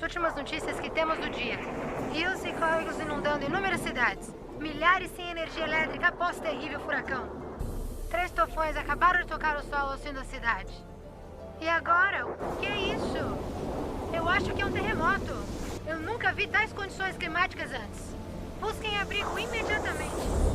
últimas notícias que temos do dia. Rios e córregos inundando inúmeras cidades. Milhares sem energia elétrica após terrível furacão. 3 tufões acabaram de tocar o solo ao sul da cidade. E agora? O que é isso? Eu acho que é um terremoto. Eu nunca vi tais condições climáticas antes. Busquem abrigo imediatamente.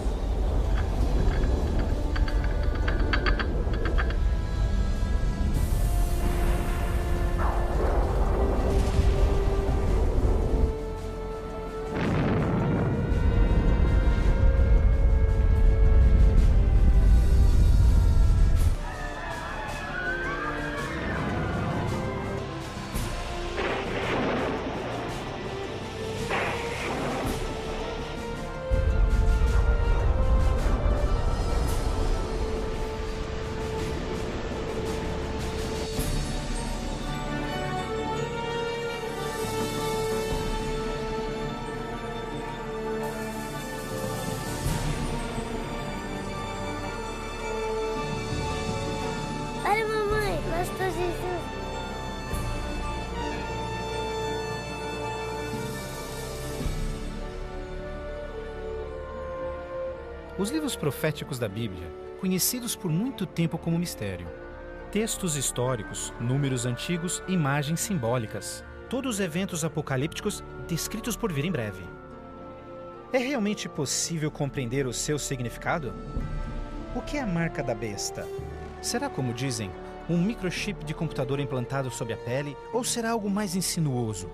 Olha, mamãe, pastor Jesus. Os livros proféticos da Bíblia, conhecidos por muito tempo como mistério. Textos históricos, números antigos, imagens simbólicas. Todos os eventos apocalípticos descritos por vir em breve. É realmente possível compreender o seu significado? O que é a marca da besta? Será, como dizem, um microchip de computador implantado sob a pele ou será algo mais insinuoso?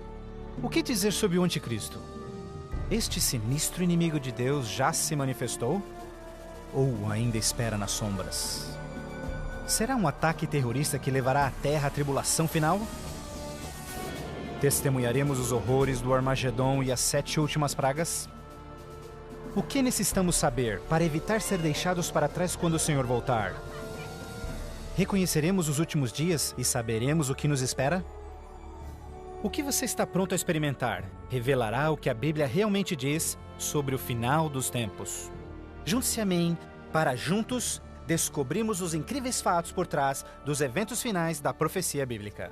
O que dizer sobre o anticristo? Este sinistro inimigo de Deus já se manifestou? Ou ainda espera nas sombras? Será um ataque terrorista que levará a Terra à tribulação final? Testemunharemos os horrores do Armagedon e as 7 últimas pragas? O que necessitamos saber para evitar ser deixados para trás quando o Senhor voltar? Reconheceremos os últimos dias e saberemos o que nos espera? O que você está pronto a experimentar revelará o que a Bíblia realmente diz sobre o final dos tempos. Junte-se a mim para juntos descobrirmos os incríveis fatos por trás dos eventos finais da profecia bíblica.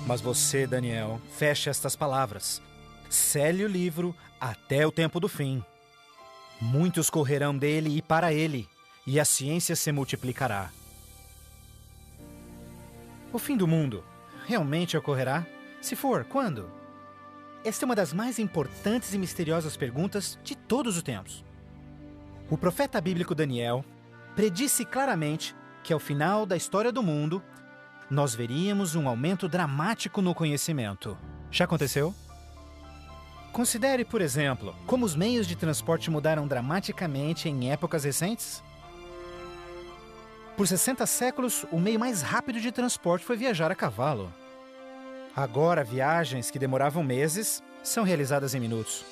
Mas você, Daniel, feche estas palavras. Cele o livro até o tempo do fim. Muitos correrão dele e para ele, e a ciência se multiplicará. O fim do mundo realmente ocorrerá? Se for, quando? Esta é uma das mais importantes e misteriosas perguntas de todos os tempos. O profeta bíblico Daniel predisse claramente que ao final da história do mundo, nós veríamos um aumento dramático no conhecimento. Já aconteceu? Considere, por exemplo, como os meios de transporte mudaram dramaticamente em épocas recentes. Por 60 séculos, o meio mais rápido de transporte foi viajar a cavalo. Agora, viagens que demoravam meses são realizadas em minutos.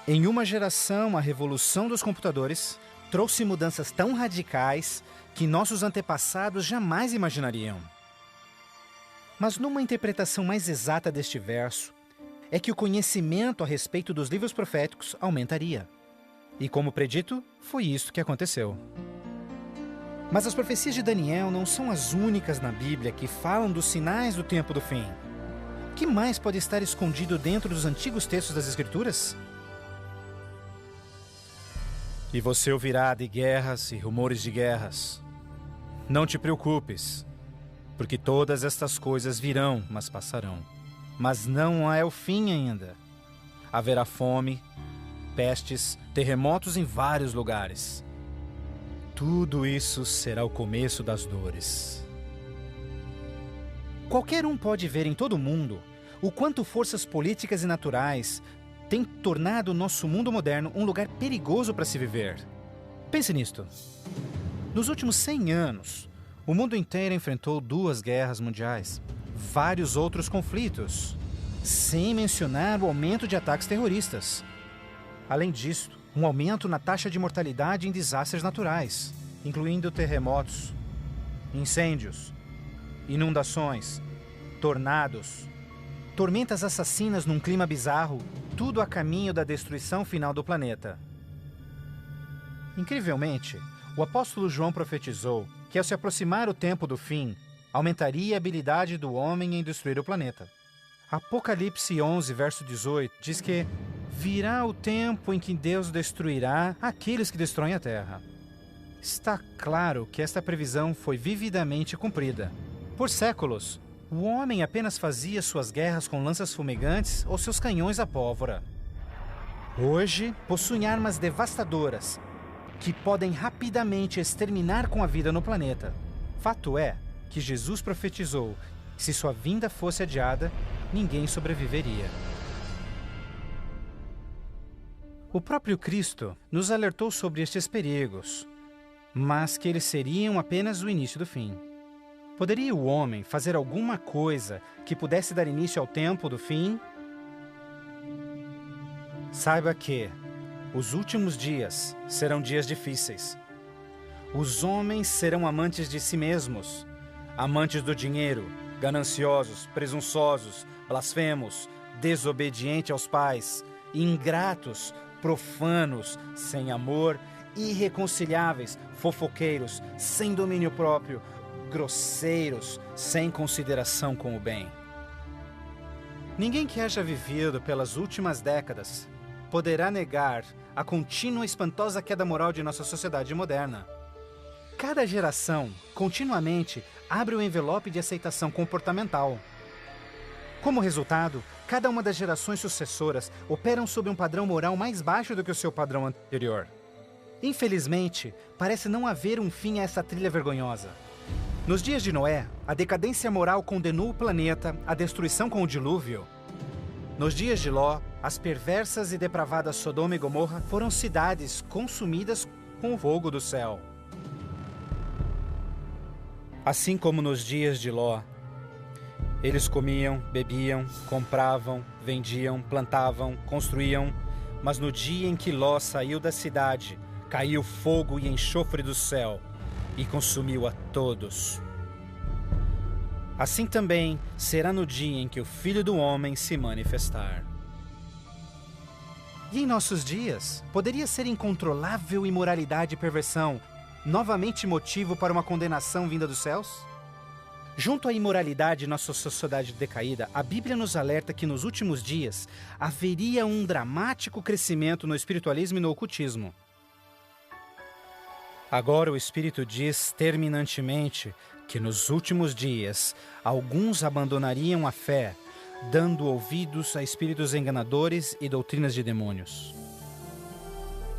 Em uma geração, a revolução dos computadores trouxe mudanças tão radicais que nossos antepassados jamais imaginariam. Mas numa interpretação mais exata deste verso, é que o conhecimento a respeito dos livros proféticos aumentaria. E como predito, foi isso que aconteceu. Mas as profecias de Daniel não são as únicas na Bíblia que falam dos sinais do tempo do fim. O que mais pode estar escondido dentro dos antigos textos das Escrituras? E você ouvirá de guerras e rumores de guerras. Não te preocupes. porque todas estas coisas virão, mas passarão. Mas não é o fim ainda. Haverá fome, pestes, terremotos em vários lugares. Tudo isso será o começo das dores. Qualquer um pode ver em todo o mundo o quanto forças políticas e naturais têm tornado o nosso mundo moderno um lugar perigoso para se viver. Pense nisto. Nos últimos 100 anos, o mundo inteiro enfrentou 2 guerras mundiais, vários outros conflitos, sem mencionar o aumento de ataques terroristas. Além disso, um aumento na taxa de mortalidade em desastres naturais, incluindo terremotos, incêndios, inundações, tornados, tormentas assassinas num clima bizarro, tudo a caminho da destruição final do planeta. Incrivelmente, o apóstolo João profetizou que ao se aproximar o tempo do fim, aumentaria a habilidade do homem em destruir o planeta. Apocalipse 11, verso 18, diz que virá o tempo em que Deus destruirá aqueles que destroem a terra. Está claro que esta previsão foi vividamente cumprida. Por séculos, o homem apenas fazia suas guerras com lanças fumegantes ou seus canhões à pólvora. Hoje, possuem armas devastadoras que podem rapidamente exterminar com a vida no planeta. Fato é que Jesus profetizou que se sua vinda fosse adiada, ninguém sobreviveria. O próprio Cristo nos alertou sobre estes perigos, mas que eles seriam apenas o início do fim. Poderia o homem fazer alguma coisa que pudesse dar início ao tempo do fim? Saiba que os últimos dias serão dias difíceis. Os homens serão amantes de si mesmos, amantes do dinheiro, gananciosos, presunçosos, blasfemos, desobedientes aos pais, ingratos, profanos, sem amor, irreconciliáveis, fofoqueiros, sem domínio próprio, grosseiros, sem consideração com o bem. Ninguém que haja vivido pelas últimas décadas poderá negar a contínua e espantosa queda moral de nossa sociedade moderna. Cada geração, continuamente, abre o envelope de aceitação comportamental. Como resultado, cada uma das gerações sucessoras operam sob um padrão moral mais baixo do que o seu padrão anterior. Infelizmente, parece não haver um fim a essa trilha vergonhosa. Nos dias de Noé, a decadência moral condenou o planeta à destruição com o dilúvio. Nos dias de Ló, as perversas e depravadas Sodoma e Gomorra foram cidades consumidas com o fogo do céu. Assim como nos dias de Ló, eles comiam, bebiam, compravam, vendiam, plantavam, construíam, mas no dia em que Ló saiu da cidade, caiu fogo e enxofre do céu e consumiu a todos. Assim também será no dia em que o Filho do Homem se manifestar. E em nossos dias, poderia ser incontrolável imoralidade e perversão novamente motivo para uma condenação vinda dos céus? Junto à imoralidade de nossa sociedade decaída, a Bíblia nos alerta que nos últimos dias haveria um dramático crescimento no espiritualismo e no ocultismo. Agora o Espírito diz terminantemente que nos últimos dias alguns abandonariam a fé, dando ouvidos a espíritos enganadores e doutrinas de demônios.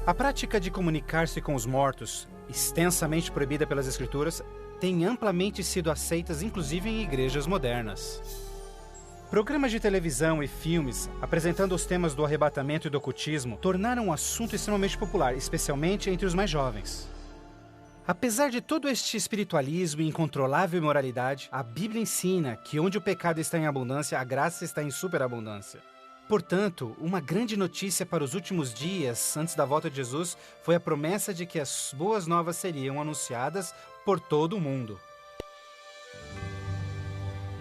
A prática de comunicar-se com os mortos, extensamente proibida pelas Escrituras, tem amplamente sido aceitas inclusive em igrejas modernas. Programas de televisão e filmes apresentando os temas do arrebatamento e do ocultismo tornaram um assunto extremamente popular, especialmente entre os mais jovens. Apesar de todo este espiritualismo e incontrolável imoralidade, a Bíblia ensina que onde o pecado está em abundância, a graça está em superabundância. Portanto, uma grande notícia para os últimos dias, antes da volta de Jesus, foi a promessa de que as boas novas seriam anunciadas por todo o mundo.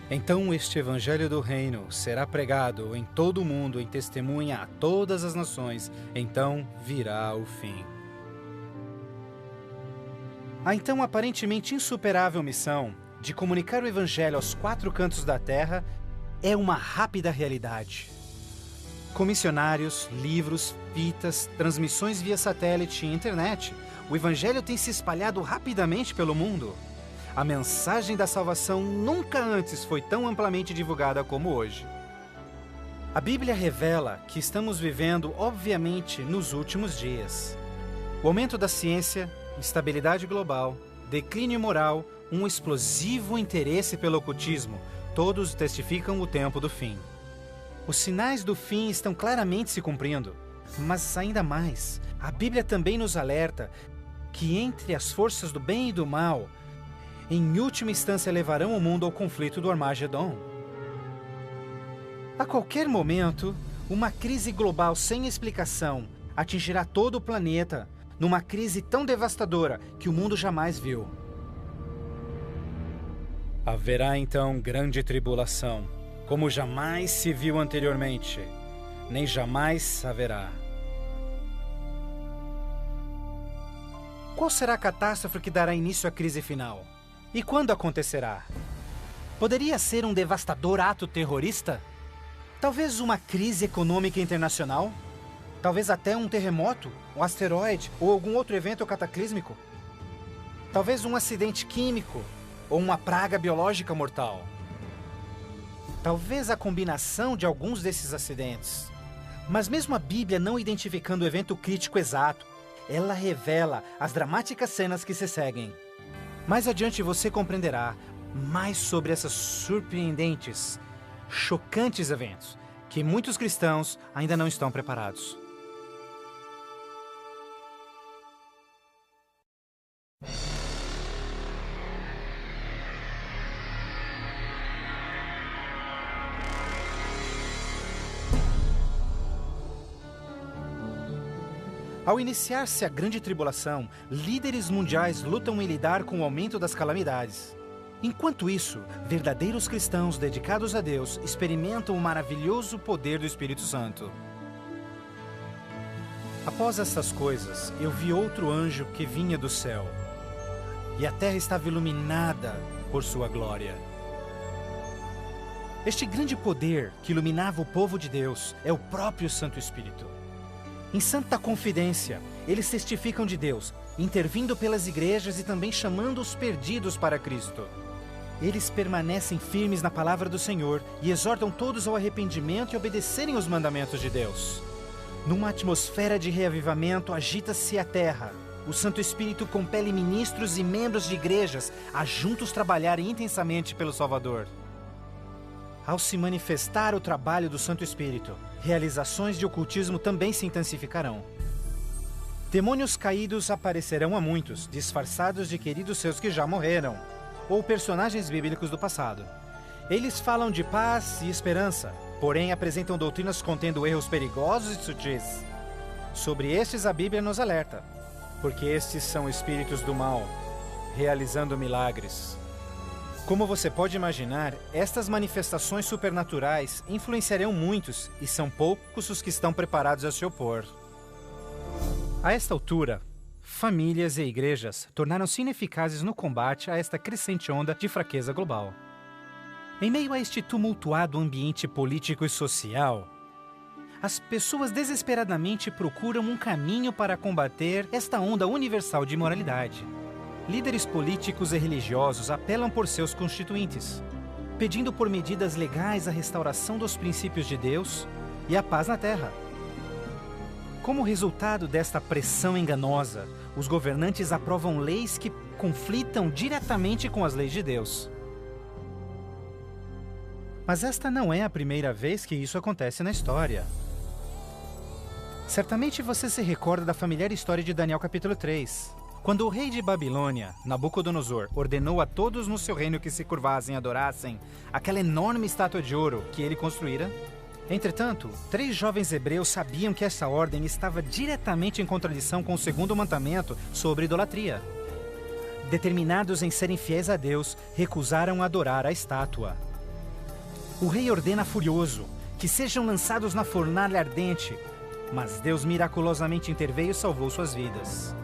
Então este evangelho do reino será pregado em todo o mundo em testemunha a todas as nações, então virá o fim. A então aparentemente insuperável missão de comunicar o Evangelho aos 4 cantos da terra é uma rápida realidade. Com missionários, livros, fitas, transmissões via satélite e internet, o Evangelho tem se espalhado rapidamente pelo mundo. a mensagem da salvação nunca antes foi tão amplamente divulgada como hoje. A Bíblia revela que estamos vivendo, obviamente, nos últimos dias. O aumento da ciência, instabilidade global, declínio moral, um explosivo interesse pelo ocultismo, todos testificam o tempo do fim. Os sinais do fim estão claramente se cumprindo, mas ainda mais, a Bíblia também nos alerta que entre as forças do bem e do mal, em última instância levarão o mundo ao conflito do Armagedon. A qualquer momento, uma crise global sem explicação atingirá todo o planeta, numa crise tão devastadora que o mundo jamais viu. Haverá então grande tribulação, como jamais se viu anteriormente, nem jamais haverá. Qual será a catástrofe que dará início à crise final? E quando acontecerá? Poderia ser um devastador ato terrorista? Talvez uma crise econômica internacional? Talvez até um terremoto, um asteroide ou algum outro evento cataclísmico? Talvez um acidente químico ou uma praga biológica mortal? Talvez a combinação de alguns desses acidentes. Mas mesmo a Bíblia não identificando o evento crítico exato, ela revela as dramáticas cenas que se seguem. Mais adiante você compreenderá mais sobre esses surpreendentes, chocantes eventos que muitos cristãos ainda não estão preparados. Ao iniciar-se a grande tribulação, líderes mundiais lutam em lidar com o aumento das calamidades. Enquanto isso, verdadeiros cristãos dedicados a Deus experimentam o maravilhoso poder do Espírito Santo. Após essas coisas, eu vi outro anjo que vinha do céu, e a terra estava iluminada por sua glória. Este grande poder que iluminava o povo de Deus é o próprio Santo Espírito. Em santa confidência, eles testificam de Deus, intervindo pelas igrejas e também chamando os perdidos para Cristo. Eles permanecem firmes na palavra do Senhor e exortam todos ao arrependimento e obedecerem os mandamentos de Deus. Numa atmosfera de reavivamento, agita-se a terra. O Santo Espírito compele ministros e membros de igrejas a juntos trabalharem intensamente pelo Salvador. Ao se manifestar o trabalho do Santo Espírito, realizações de ocultismo também se intensificarão. Demônios caídos aparecerão a muitos, disfarçados de queridos seus que já morreram, ou personagens bíblicos do passado. Eles falam de paz e esperança, porém apresentam doutrinas contendo erros perigosos e sutis. Sobre estes a Bíblia nos alerta, porque estes são espíritos do mal, realizando milagres. Como você pode imaginar, estas manifestações supernaturais influenciarão muitos e são poucos os que estão preparados a se opor. A esta altura, famílias e igrejas tornaram-se ineficazes no combate a esta crescente onda de fraqueza global. Em meio a este tumultuado ambiente político e social, as pessoas desesperadamente procuram um caminho para combater esta onda universal de imoralidade. Líderes políticos e religiosos apelam por seus constituintes, pedindo por medidas legais a restauração dos princípios de Deus e a paz na terra. Como resultado desta pressão enganosa, os governantes aprovam leis que conflitam diretamente com as leis de Deus. Mas esta não é a primeira vez que isso acontece na história. Certamente você se recorda da familiar história de Daniel capítulo 3. Quando o rei de Babilônia, Nabucodonosor, ordenou a todos no seu reino que se curvassem e adorassem aquela enorme estátua de ouro que ele construíra. Entretanto, 3 jovens hebreus sabiam que essa ordem estava diretamente em contradição com o segundo mandamento sobre idolatria. Determinados em serem fiéis a Deus, recusaram adorar a estátua. O rei ordena furioso que sejam lançados na fornalha ardente, mas Deus miraculosamente interveio e salvou suas vidas.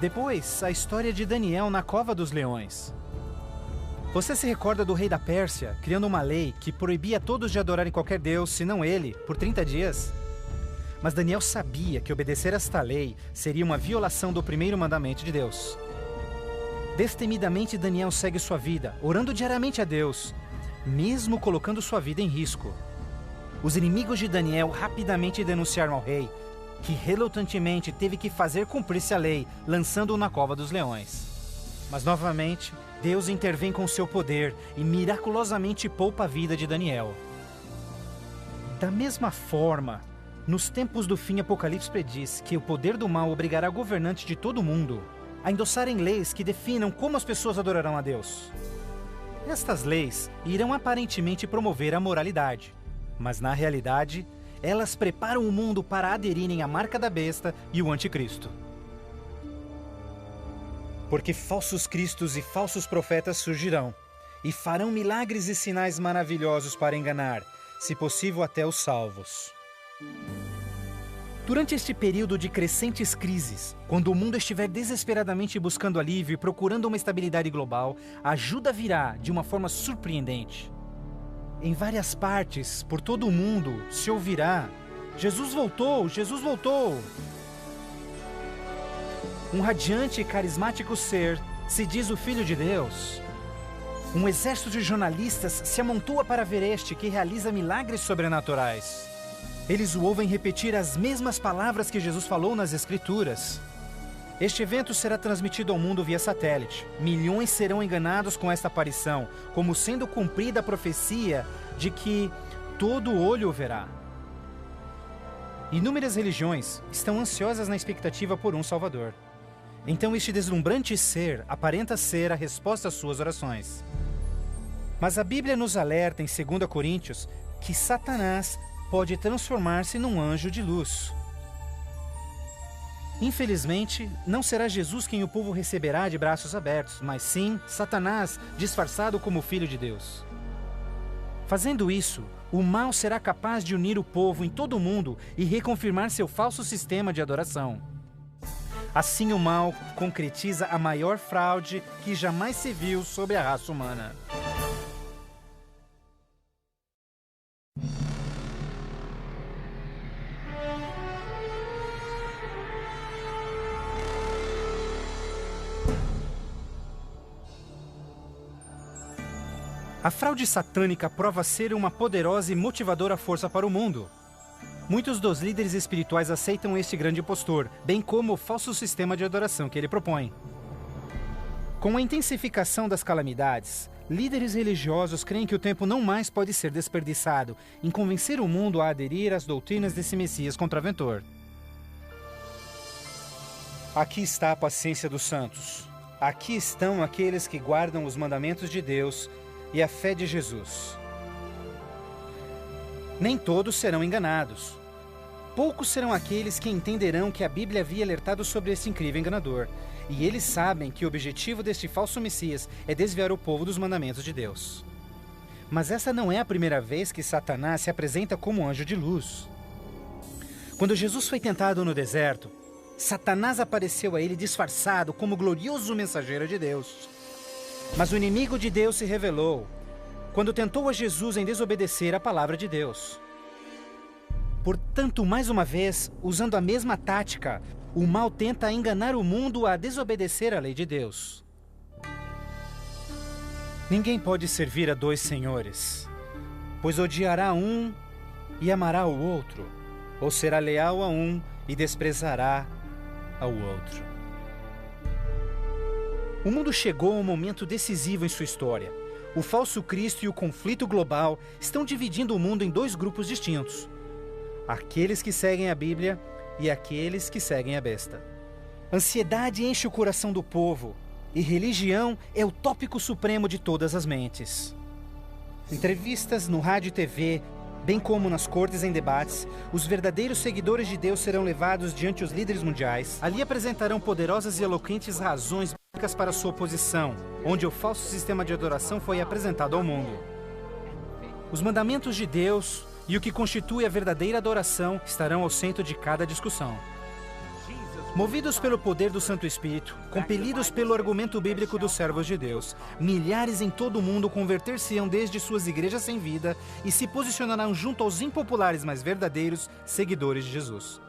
Depois, a história de Daniel na cova dos leões. Você se recorda do rei da Pérsia, criando uma lei que proibia todos de adorarem qualquer deus, senão ele, por 30 dias? Mas Daniel sabia que obedecer esta lei seria uma violação do primeiro mandamento de Deus. Destemidamente, Daniel segue sua vida, orando diariamente a Deus, mesmo colocando sua vida em risco. Os inimigos de Daniel rapidamente denunciaram ao rei, que relutantemente teve que fazer cumprir-se a lei, lançando-o na cova dos leões. Mas novamente, Deus intervém com seu poder e miraculosamente poupa a vida de Daniel. Da mesma forma, nos tempos do fim, Apocalipse prediz que o poder do mal obrigará governantes de todo o mundo a endossarem leis que definam como as pessoas adorarão a Deus. Estas leis irão aparentemente promover a moralidade, mas na realidade, elas preparam o mundo para aderirem à marca da besta e o anticristo. Porque falsos cristos e falsos profetas surgirão e farão milagres e sinais maravilhosos para enganar, se possível até os salvos. Durante este período de crescentes crises, quando o mundo estiver desesperadamente buscando alívio e procurando uma estabilidade global, a ajuda virá de uma forma surpreendente. Em várias partes, por todo o mundo, se ouvirá: Jesus voltou! Jesus voltou! Um radiante e carismático ser se diz o Filho de Deus. Um exército de jornalistas se amontoa para ver este que realiza milagres sobrenaturais. Eles o ouvem repetir as mesmas palavras que Jesus falou nas Escrituras. Este evento será transmitido ao mundo via satélite. Milhões serão enganados com esta aparição, como sendo cumprida a profecia de que todo olho o verá. Inúmeras religiões estão ansiosas na expectativa por um Salvador. Então este deslumbrante ser aparenta ser a resposta às suas orações. Mas a Bíblia nos alerta em 2 Coríntios que Satanás pode transformar-se num anjo de luz. Infelizmente, não será Jesus quem o povo receberá de braços abertos, mas sim Satanás, disfarçado como Filho de Deus. Fazendo isso, o mal será capaz de unir o povo em todo o mundo e reconfirmar seu falso sistema de adoração. Assim, o mal concretiza a maior fraude que jamais se viu sobre a raça humana. A fraude satânica prova ser uma poderosa e motivadora força para o mundo. Muitos dos líderes espirituais aceitam este grande impostor, bem como o falso sistema de adoração que ele propõe. Com a intensificação das calamidades, líderes religiosos creem que o tempo não mais pode ser desperdiçado em convencer o mundo a aderir às doutrinas desse Messias contraventor. Aqui está a paciência dos santos. Aqui estão aqueles que guardam os mandamentos de Deus e a fé de Jesus. Nem todos serão enganados. Poucos serão aqueles que entenderão que a Bíblia havia alertado sobre esse incrível enganador, e eles sabem que o objetivo deste falso Messias é desviar o povo dos mandamentos de Deus. Mas essa não é a primeira vez que Satanás se apresenta como anjo de luz. Quando Jesus foi tentado no deserto, Satanás apareceu a ele disfarçado como glorioso mensageiro de Deus. Mas o inimigo de Deus se revelou quando tentou a Jesus em desobedecer a palavra de Deus. Portanto, mais uma vez, usando a mesma tática, o mal tenta enganar o mundo a desobedecer a lei de Deus. Ninguém pode servir a dois senhores, pois odiará um e amará o outro, ou será leal a um e desprezará ao outro. O mundo chegou a um momento decisivo em sua história. O falso Cristo e o conflito global estão dividindo o mundo em dois grupos distintos: aqueles que seguem a Bíblia e aqueles que seguem a besta. Ansiedade enche o coração do povo, e religião é o tópico supremo de todas as mentes. Entrevistas no rádio e TV, bem como nas cortes em debates, os verdadeiros seguidores de Deus serão levados diante os líderes mundiais. Ali apresentarão poderosas e eloquentes razões bíblicas para sua oposição, onde o falso sistema de adoração foi apresentado ao mundo. Os mandamentos de Deus e o que constitui a verdadeira adoração estarão ao centro de cada discussão. Movidos pelo poder do Santo Espírito, compelidos pelo argumento bíblico dos servos de Deus, milhares em todo o mundo converter-se-ão desde suas igrejas sem vida e se posicionarão junto aos impopulares, mas verdadeiros seguidores de Jesus.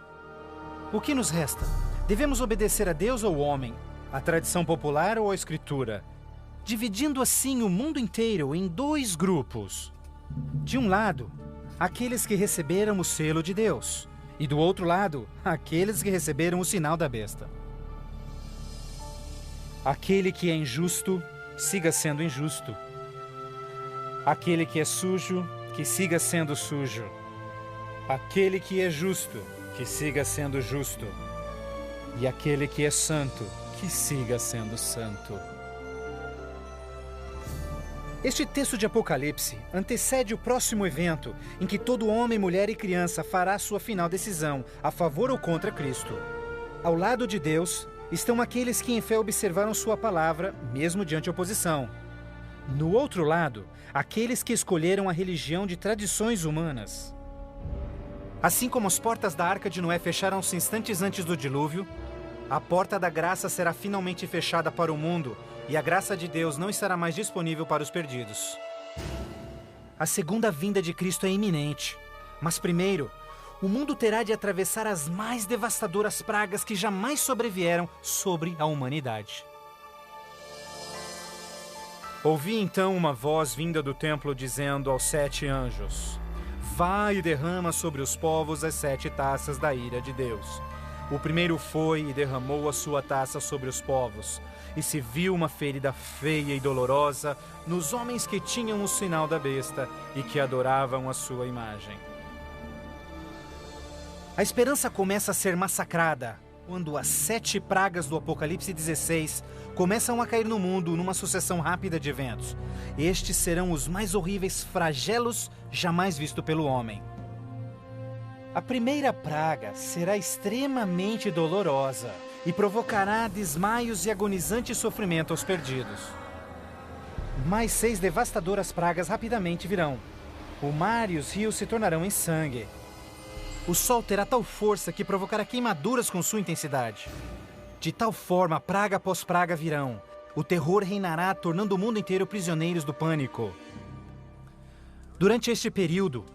O que nos resta? Devemos obedecer a Deus ou ao homem? A tradição popular ou a escritura? Dividindo assim o mundo inteiro em dois grupos. De um lado, aqueles que receberam o selo de Deus. E do outro lado, aqueles que receberam o sinal da besta. Aquele que é injusto, siga sendo injusto. Aquele que é sujo, que siga sendo sujo. Aquele que é justo, que siga sendo justo. E aquele que é santo, que siga sendo santo. Este texto de Apocalipse antecede o próximo evento em que todo homem, mulher e criança fará sua final decisão a favor ou contra Cristo. Ao lado de Deus estão aqueles que em fé observaram sua palavra, mesmo diante oposição. No outro lado, aqueles que escolheram a religião de tradições humanas. Assim como as portas da Arca de Noé fecharam-se instantes antes do dilúvio, a porta da graça será finalmente fechada para o mundo e a graça de Deus não estará mais disponível para os perdidos. A segunda vinda de Cristo é iminente, mas primeiro, o mundo terá de atravessar as mais devastadoras pragas que jamais sobrevieram sobre a humanidade. Ouvi então uma voz vinda do templo dizendo aos 7 anjos: Vai e derrama sobre os povos as 7 taças da ira de Deus. O primeiro foi e derramou a sua taça sobre os povos, e se viu uma ferida feia e dolorosa nos homens que tinham o sinal da besta e que adoravam a sua imagem. A esperança começa a ser massacrada quando as 7 pragas do Apocalipse 16 começam a cair no mundo numa sucessão rápida de eventos. Estes serão os mais horríveis flagelos jamais vistos pelo homem. A primeira praga será extremamente dolorosa e provocará desmaios e agonizante sofrimento aos perdidos. Mais 6 devastadoras pragas rapidamente virão. O mar e os rios se tornarão em sangue. O sol terá tal força que provocará queimaduras com sua intensidade. De tal forma, praga após praga virão. O terror reinará, tornando o mundo inteiro prisioneiros do pânico. Durante este período,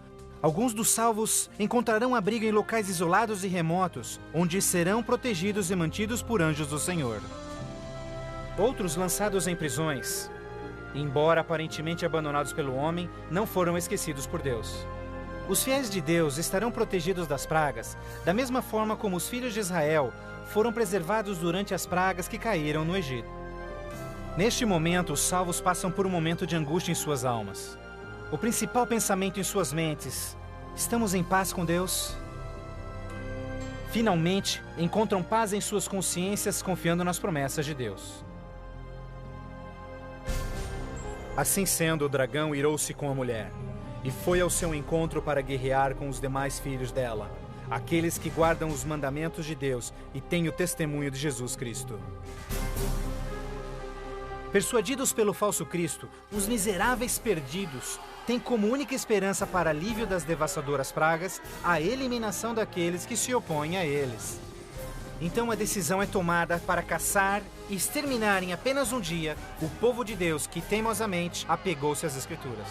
alguns dos salvos encontrarão abrigo em locais isolados e remotos, onde serão protegidos e mantidos por anjos do Senhor. Outros lançados em prisões, embora aparentemente abandonados pelo homem, não foram esquecidos por Deus. Os fiéis de Deus estarão protegidos das pragas, da mesma forma como os filhos de Israel foram preservados durante as pragas que caíram no Egito. Neste momento, os salvos passam por um momento de angústia em suas almas. O principal pensamento em suas mentes: estamos em paz com Deus? Finalmente, encontram paz em suas consciências confiando nas promessas de Deus. Assim sendo, o dragão irou-se com a mulher e foi ao seu encontro para guerrear com os demais filhos dela, aqueles que guardam os mandamentos de Deus e têm o testemunho de Jesus Cristo. Persuadidos pelo falso Cristo, os miseráveis perdidos têm como única esperança para alívio das devastadoras pragas a eliminação daqueles que se opõem a eles. Então a decisão é tomada para caçar e exterminar em apenas um dia o povo de Deus que teimosamente apegou-se às Escrituras.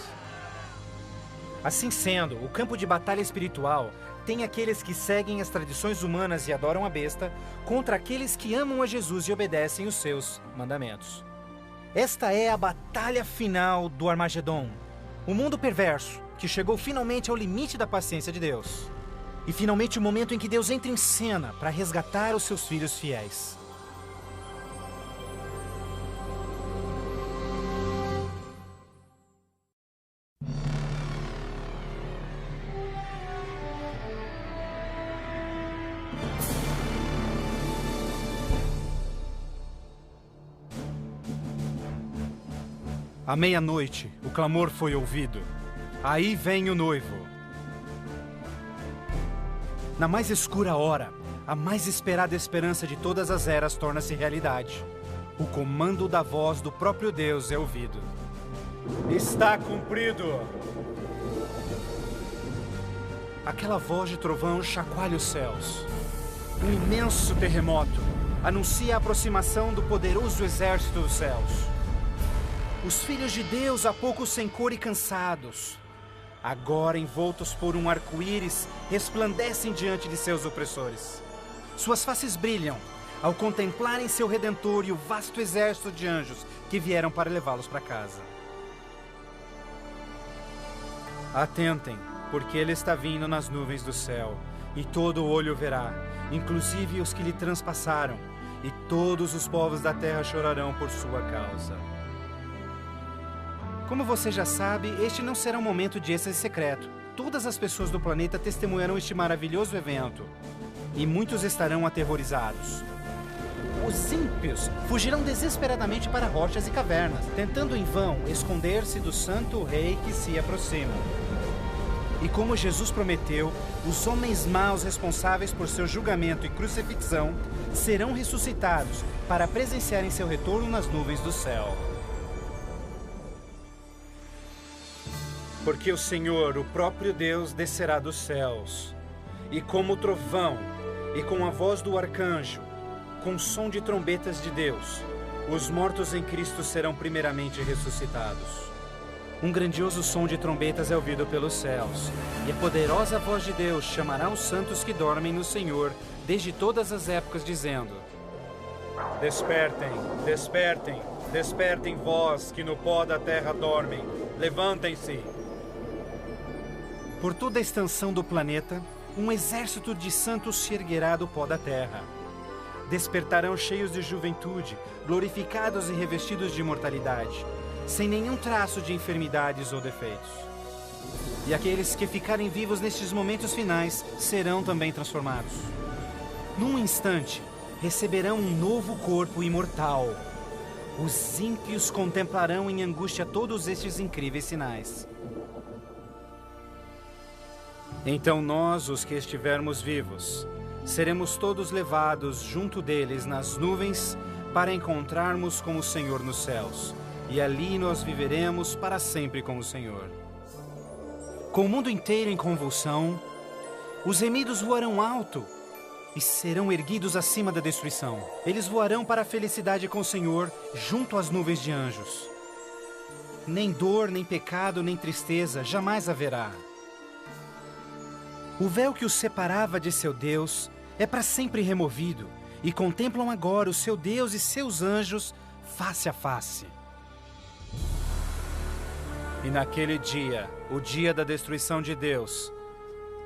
Assim sendo, o campo de batalha espiritual tem aqueles que seguem as tradições humanas e adoram a besta contra aqueles que amam a Jesus e obedecem os seus mandamentos. Esta é a batalha final do Armagedon, o mundo perverso que chegou finalmente ao limite da paciência de Deus. E finalmente o momento em que Deus entra em cena para resgatar os seus filhos fiéis. À meia-noite, o clamor foi ouvido. Aí vem o noivo. Na mais escura hora, a mais esperada esperança de todas as eras torna-se realidade. O comando da voz do próprio Deus é ouvido. Está cumprido! Aquela voz de trovão chacoalha os céus. Um imenso terremoto anuncia a aproximação do poderoso exército dos céus. Os filhos de Deus, há pouco sem cor e cansados, agora envoltos por um arco-íris, resplandecem diante de seus opressores. Suas faces brilham, ao contemplarem seu Redentor e o vasto exército de anjos que vieram para levá-los para casa. Atentem, porque ele está vindo nas nuvens do céu, e todo olho verá, inclusive os que lhe transpassaram, e todos os povos da terra chorarão por sua causa. Como você já sabe, este não será um momento de êxtase secreto. Todas as pessoas do planeta testemunharão este maravilhoso evento, e muitos estarão aterrorizados. Os ímpios fugirão desesperadamente para rochas e cavernas, tentando em vão esconder-se do santo rei que se aproxima. E como Jesus prometeu, os homens maus responsáveis por seu julgamento e crucifixão serão ressuscitados para presenciarem seu retorno nas nuvens do céu. Porque o Senhor, o próprio Deus, descerá dos céus, e como trovão, e com a voz do arcanjo, com o som de trombetas de Deus, os mortos em Cristo serão primeiramente ressuscitados. Um grandioso som de trombetas é ouvido pelos céus, e a poderosa voz de Deus chamará os santos que dormem no Senhor desde todas as épocas, dizendo: Despertem, despertem, despertem vós que no pó da terra dormem, levantem-se. Por toda a extensão do planeta, um exército de santos se erguerá do pó da terra. Despertarão cheios de juventude, glorificados e revestidos de imortalidade, sem nenhum traço de enfermidades ou defeitos. E aqueles que ficarem vivos nestes momentos finais serão também transformados. Num instante, receberão um novo corpo imortal. Os ímpios contemplarão em angústia todos estes incríveis sinais. Então nós, os que estivermos vivos, seremos todos levados junto deles nas nuvens para encontrarmos com o Senhor nos céus. E ali nós viveremos para sempre com o Senhor. Com o mundo inteiro em convulsão, os remidos voarão alto e serão erguidos acima da destruição. Eles voarão para a felicidade com o Senhor, junto às nuvens de anjos. Nem dor, nem pecado, nem tristeza jamais haverá. O véu que os separava de seu Deus é para sempre removido, e contemplam agora o seu Deus e seus anjos face a face. E naquele dia, o dia da destruição de Deus,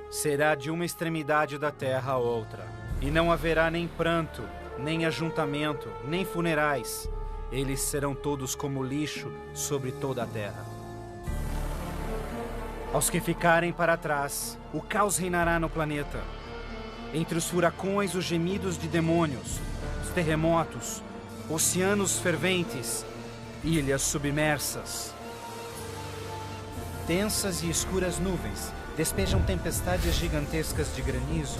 será de uma extremidade da terra a outra. E não haverá nem pranto, nem ajuntamento, nem funerais. Eles serão todos como lixo sobre toda a terra. Aos que ficarem para trás, o caos reinará no planeta. Entre os furacões, os gemidos de demônios, os terremotos, oceanos ferventes, ilhas submersas. Densas e escuras nuvens despejam tempestades gigantescas de granizo.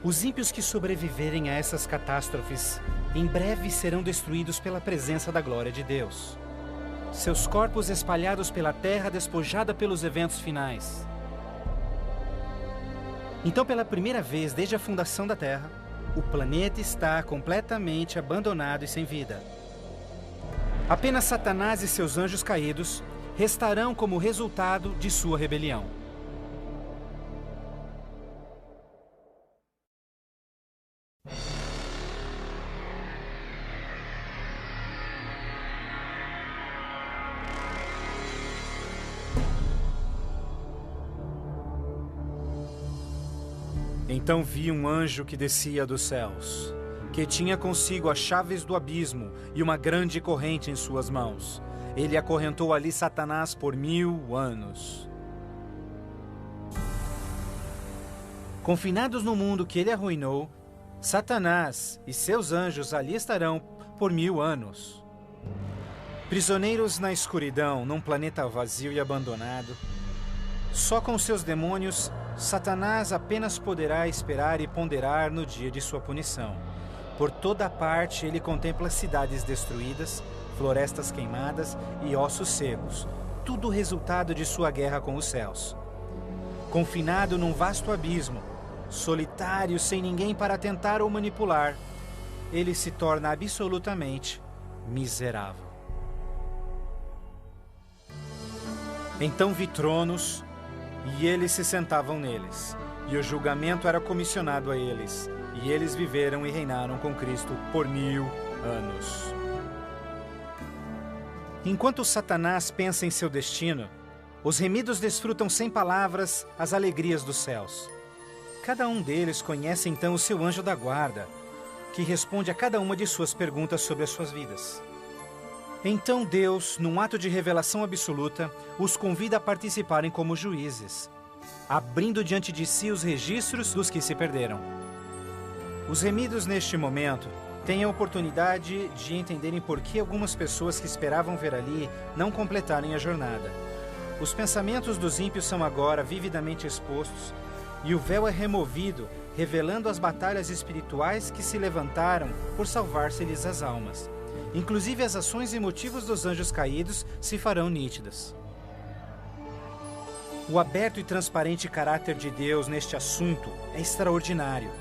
Os ímpios que sobreviverem a essas catástrofes em breve serão destruídos pela presença da glória de Deus. Seus corpos espalhados pela terra despojada pelos eventos finais. Então, pela primeira vez desde a fundação da Terra, o planeta está completamente abandonado e sem vida. Apenas Satanás e seus anjos caídos restarão como resultado de sua rebelião. Então vi um anjo que descia dos céus, que tinha consigo as chaves do abismo e uma grande corrente em suas mãos. Ele acorrentou ali Satanás por 1000 anos. Confinados no mundo que ele arruinou, Satanás e seus anjos ali estarão por 1000 anos. Prisioneiros na escuridão, num planeta vazio e abandonado, só com seus demônios, Satanás apenas poderá esperar e ponderar no dia de sua punição. Por toda parte ele contempla cidades destruídas, florestas queimadas e ossos secos, tudo resultado de sua guerra com os céus. Confinado num vasto abismo, solitário, sem ninguém para tentar ou manipular, ele se torna absolutamente miserável. Então vi tronos, e eles se sentavam neles, e o julgamento era comissionado a eles. E eles viveram e reinaram com Cristo por 1000 anos. Enquanto Satanás pensa em seu destino, os remidos desfrutam sem palavras as alegrias dos céus. Cada um deles conhece então o seu anjo da guarda, que responde a cada uma de suas perguntas sobre as suas vidas. Então Deus, num ato de revelação absoluta, os convida a participarem como juízes, abrindo diante de si os registros dos que se perderam. Os remidos, neste momento, têm a oportunidade de entenderem por que algumas pessoas que esperavam ver ali não completarem a jornada. Os pensamentos dos ímpios são agora vividamente expostos e o véu é removido, revelando as batalhas espirituais que se levantaram por salvar-se-lhes as almas. Inclusive as ações e motivos dos anjos caídos se farão nítidas. O aberto e transparente caráter de Deus neste assunto é extraordinário.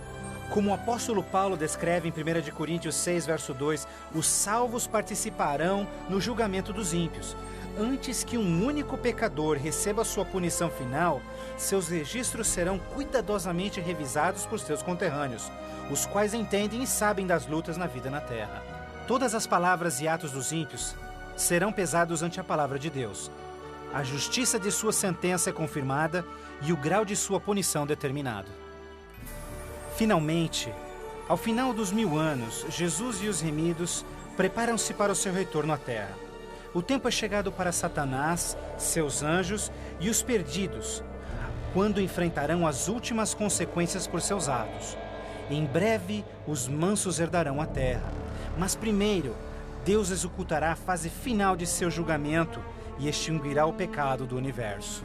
Como o apóstolo Paulo descreve em 1 Coríntios 6, verso 2, os salvos participarão no julgamento dos ímpios. Antes que um único pecador receba sua punição final, seus registros serão cuidadosamente revisados por seus conterrâneos, os quais entendem e sabem das lutas na vida na terra. Todas as palavras e atos dos ímpios serão pesados ante a palavra de Deus. A justiça de sua sentença é confirmada e o grau de sua punição determinado. Finalmente, ao final dos 1000 anos, Jesus e os remidos preparam-se para o seu retorno à terra. O tempo é chegado para Satanás, seus anjos e os perdidos, quando enfrentarão as últimas consequências por seus atos. Em breve, os mansos herdarão a terra. Mas primeiro, Deus executará a fase final de seu julgamento e extinguirá o pecado do universo.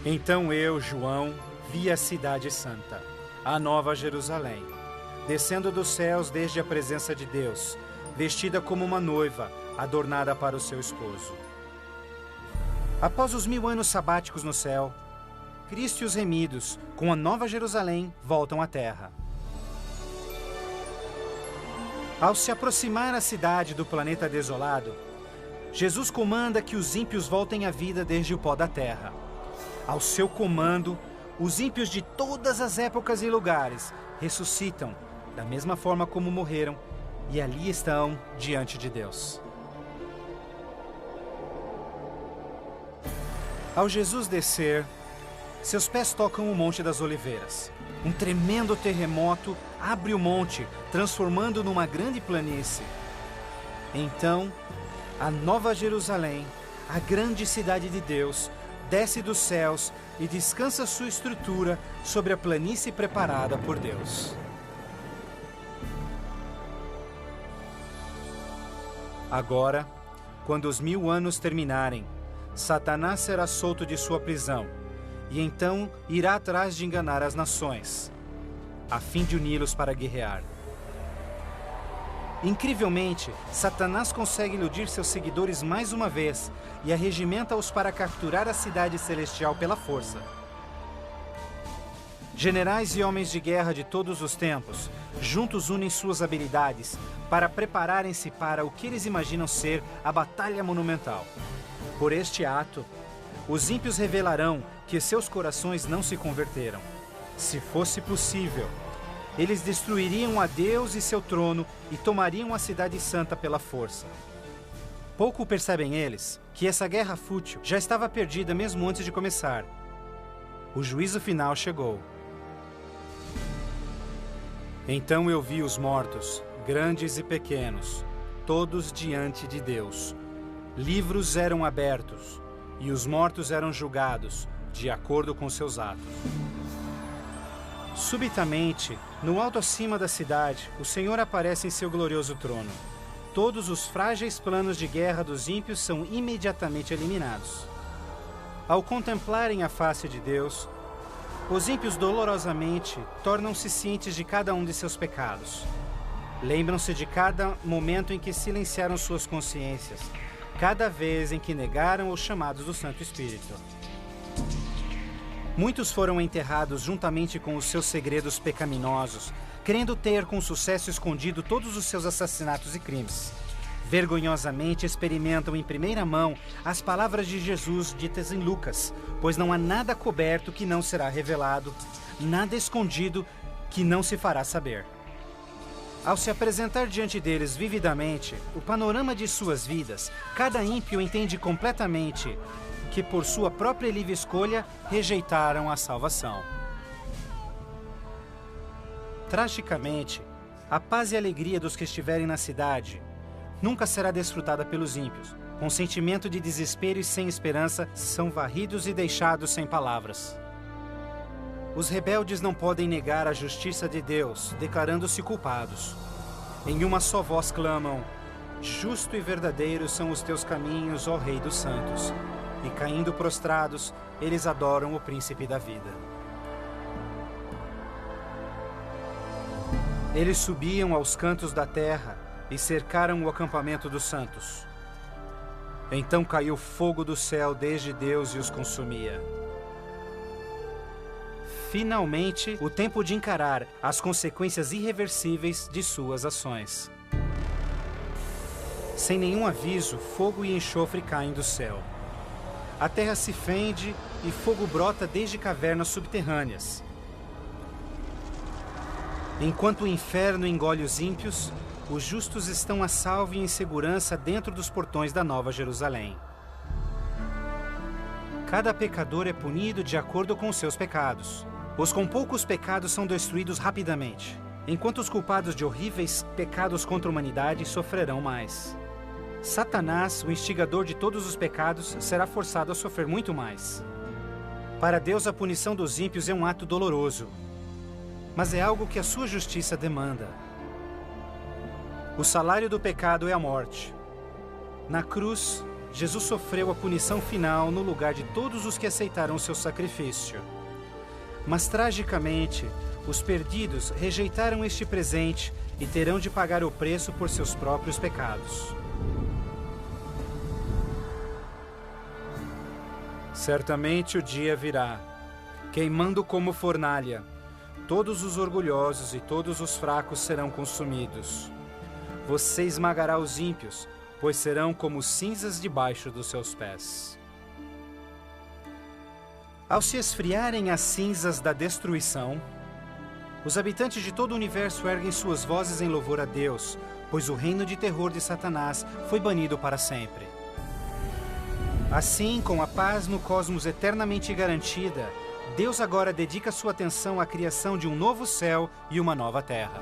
Então eu, João, vi a cidade santa, a Nova Jerusalém, descendo dos céus desde a presença de Deus, vestida como uma noiva, adornada para o seu esposo. Após os 1000 anos sabáticos no céu, Cristo e os remidos, com a Nova Jerusalém, voltam à terra. Ao se aproximar a cidade do planeta desolado, Jesus comanda que os ímpios voltem à vida desde o pó da terra. Ao seu comando, os ímpios de todas as épocas e lugares ressuscitam, da mesma forma como morreram, e ali estão diante de Deus. Ao Jesus descer, seus pés tocam o Monte das Oliveiras. Um tremendo terremoto abre o monte, transformando numa grande planície. Então, a Nova Jerusalém, a grande cidade de Deus, desce dos céus e descansa sua estrutura sobre a planície preparada por Deus. Agora, quando os 1000 anos terminarem, Satanás será solto de sua prisão e então irá atrás de enganar as nações, a fim de uni-los para guerrear. Incrivelmente, Satanás consegue iludir seus seguidores mais uma vez e arregimenta-os para capturar a cidade celestial pela força. Generais e homens de guerra de todos os tempos, juntos unem suas habilidades para prepararem-se para o que eles imaginam ser a batalha monumental. Por este ato, os ímpios revelarão que seus corações não se converteram. Se fosse possível, eles destruiriam a Deus e seu trono e tomariam a cidade santa pela força. Pouco percebem eles que essa guerra fútil já estava perdida mesmo antes de começar. O juízo final chegou. Então eu vi os mortos, grandes e pequenos, todos diante de Deus. Livros eram abertos e os mortos eram julgados de acordo com seus atos. Subitamente, no alto acima da cidade, o Senhor aparece em seu glorioso trono. Todos os frágeis planos de guerra dos ímpios são imediatamente eliminados. Ao contemplarem a face de Deus, os ímpios dolorosamente tornam-se cientes de cada um de seus pecados. Lembram-se de cada momento em que silenciaram suas consciências, cada vez em que negaram os chamados do Santo Espírito. Muitos foram enterrados juntamente com os seus segredos pecaminosos, querendo ter com sucesso escondido todos os seus assassinatos e crimes. Vergonhosamente experimentam em primeira mão as palavras de Jesus ditas em Lucas, pois não há nada coberto que não será revelado, nada escondido que não se fará saber. Ao se apresentar diante deles vividamente o panorama de suas vidas, cada ímpio entende completamente que por sua própria livre escolha rejeitaram a salvação. Tragicamente, a paz e a alegria dos que estiverem na cidade nunca será desfrutada pelos ímpios. Com sentimento de desespero e sem esperança, são varridos e deixados sem palavras. Os rebeldes não podem negar a justiça de Deus, declarando-se culpados. Em uma só voz clamam: justo e verdadeiro são os teus caminhos, ó Rei dos Santos. E caindo prostrados, eles adoram o Príncipe da Vida. Eles subiam aos cantos da terra e cercaram o acampamento dos santos. Então caiu fogo do céu desde Deus e os consumia. Finalmente, o tempo de encarar as consequências irreversíveis de suas ações. Sem nenhum aviso, fogo e enxofre caem do céu. A terra se fende e fogo brota desde cavernas subterrâneas. Enquanto o inferno engole os ímpios, os justos estão a salvo e em segurança dentro dos portões da Nova Jerusalém. Cada pecador é punido de acordo com seus pecados. Os com poucos pecados são destruídos rapidamente, enquanto os culpados de horríveis pecados contra a humanidade sofrerão mais. Satanás, o instigador de todos os pecados, será forçado a sofrer muito mais. Para Deus, a punição dos ímpios é um ato doloroso, mas é algo que a sua justiça demanda. O salário do pecado é a morte. Na cruz, Jesus sofreu a punição final no lugar de todos os que aceitaram o seu sacrifício. Mas, tragicamente, os perdidos rejeitaram este presente e terão de pagar o preço por seus próprios pecados. Certamente o dia virá, queimando como fornalha. Todos os orgulhosos e todos os fracos serão consumidos. Você esmagará os ímpios, pois serão como cinzas debaixo dos seus pés. Ao se esfriarem as cinzas da destruição, os habitantes de todo o universo erguem suas vozes em louvor a Deus, pois o reino de terror de Satanás foi banido para sempre. Assim, com a paz no cosmos eternamente garantida, Deus agora dedica sua atenção à criação de um novo céu e uma nova terra.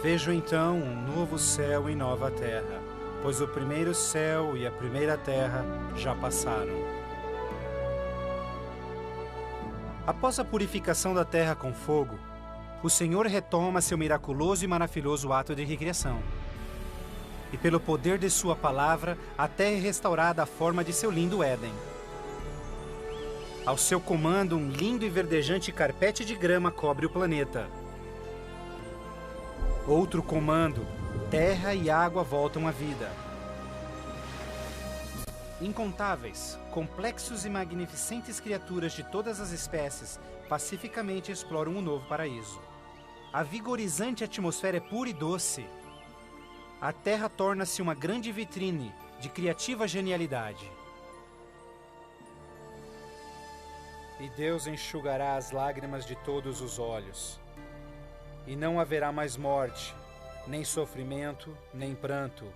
Vejo então um novo céu e nova terra, pois o primeiro céu e a primeira terra já passaram. Após a purificação da terra com fogo, o Senhor retoma seu miraculoso e maravilhoso ato de recriação. E pelo poder de sua palavra, a terra é restaurada à forma de seu lindo Éden. Ao seu comando, um lindo e verdejante carpete de grama cobre o planeta. Outro comando, terra e água voltam à vida. Incontáveis, complexos e magnificentes criaturas de todas as espécies pacificamente exploram um novo paraíso. A vigorizante atmosfera é pura e doce. A terra torna-se uma grande vitrine de criativa genialidade. E Deus enxugará as lágrimas de todos os olhos. E não haverá mais morte, nem sofrimento, nem pranto.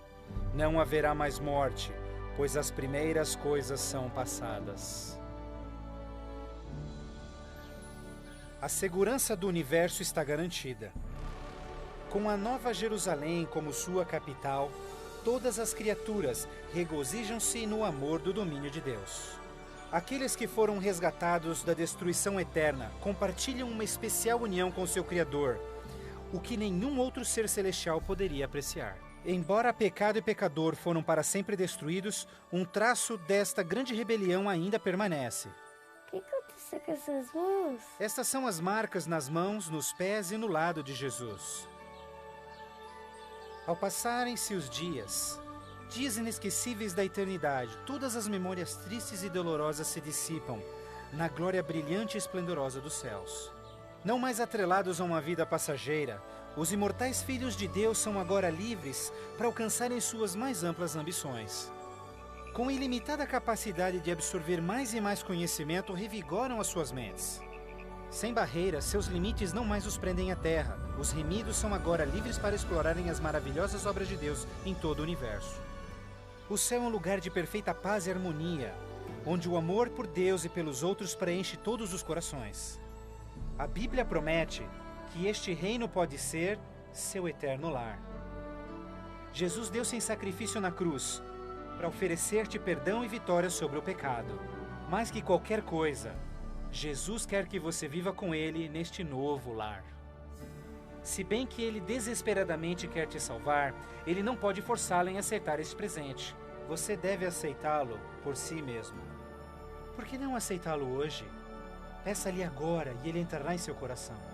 Não haverá mais morte, pois as primeiras coisas são passadas. A segurança do universo está garantida. Com a Nova Jerusalém como sua capital, todas as criaturas regozijam-se no amor do domínio de Deus. Aqueles que foram resgatados da destruição eterna compartilham uma especial união com seu Criador, o que nenhum outro ser celestial poderia apreciar. Embora pecado e pecador foram para sempre destruídos, um traço desta grande rebelião ainda permanece. O que aconteceu com essas mãos? Estas são as marcas nas mãos, nos pés e no lado de Jesus. Ao passarem-se os dias inesquecíveis da eternidade, todas as memórias tristes e dolorosas se dissipam na glória brilhante e esplendorosa dos céus. Não mais atrelados a uma vida passageira, os imortais filhos de Deus são agora livres para alcançarem suas mais amplas ambições. Com ilimitada capacidade de absorver mais e mais conhecimento, revigoram as suas mentes. Sem barreiras, seus limites não mais os prendem à terra. Os remidos são agora livres para explorarem as maravilhosas obras de Deus em todo o universo. O céu é um lugar de perfeita paz e harmonia, onde o amor por Deus e pelos outros preenche todos os corações. A Bíblia promete que este reino pode ser seu eterno lar. Jesus deu-se em sacrifício na cruz para oferecer-te perdão e vitória sobre o pecado. Mais que qualquer coisa, Jesus quer que você viva com Ele neste novo lar. Se bem que Ele desesperadamente quer te salvar, Ele não pode forçá-lo em aceitar este presente. Você deve aceitá-lo por si mesmo. Por que não aceitá-lo hoje? Peça-lhe agora e Ele entrará em seu coração.